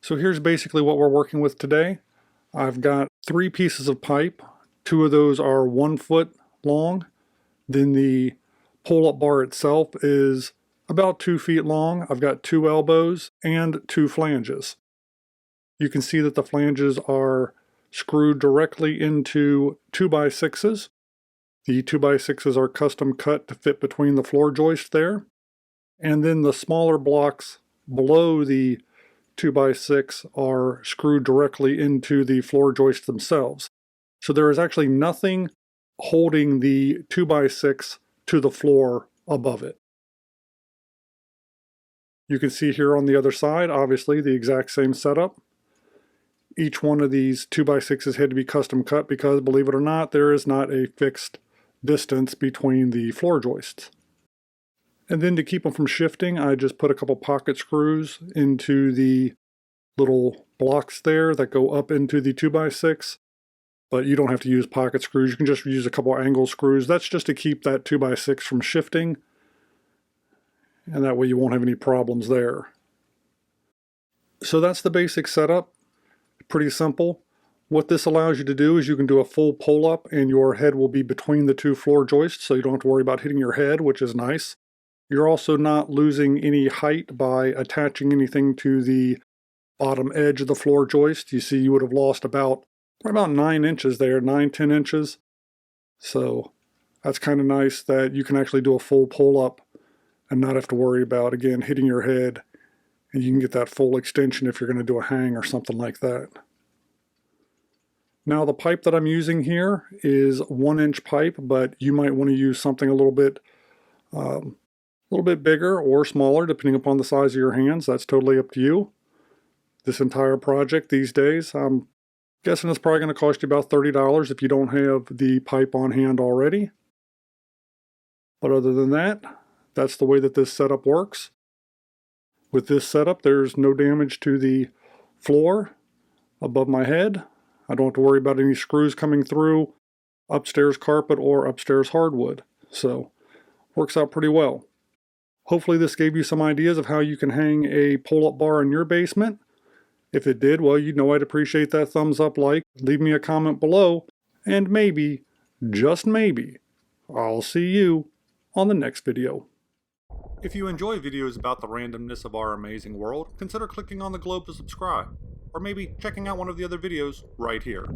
So here's basically what we're working with today. I've got 3 pieces of pipe. 2 of those are 1 foot long. Then the pull-up bar itself is about 2 feet long. I've got 2 elbows and 2 flanges. You can see that the flanges are screwed directly into 2x6s. The 2x6s are custom cut to fit between the floor joist there. And then the smaller blocks below the 2x6 are screwed directly into the floor joists themselves. So there is actually nothing holding the 2x6 to the floor above it. You can see here on the other side, obviously, the exact same setup. Each one of these 2x6s had to be custom cut because, believe it or not, there is not a fixed distance between the floor joists. And then to keep them from shifting, I just put a couple pocket screws into the little blocks there that go up into the 2x6. But you don't have to use pocket screws. You can just use a couple angle screws. That's just to keep that 2x6 from shifting. And that way you won't have any problems there. So that's the basic setup. Pretty simple. What this allows you to do is you can do a full pull-up and your head will be between the 2 floor joists, so you don't have to worry about hitting your head, which is nice. You're also not losing any height by attaching anything to the bottom edge of the floor joist. You see you would have lost about 9 inches there, 9-10 inches. So that's kind of nice that you can actually do a full pull-up and not have to worry about, again, hitting your head. And you can get that full extension if you're going to do a hang or something like that. Now the pipe that I'm using here is 1-inch pipe, but you might want to use something a little bit bigger or smaller depending upon the size of your hands. That's totally up to you. This entire project these days, I'm guessing it's probably going to cost you about $30 if you don't have the pipe on hand already. But other than that, that's the way that this setup works. With this setup, there's no damage to the floor above my head. I don't have to worry about any screws coming through upstairs carpet or upstairs hardwood. So, works out pretty well. Hopefully this gave you some ideas of how you can hang a pull-up bar in your basement. If it did, well, you know I'd appreciate that thumbs up like. Leave me a comment below, and maybe, just maybe, I'll see you on the next video. If you enjoy videos about the randomness of our amazing world, consider clicking on the globe to subscribe, or maybe checking out one of the other videos right here.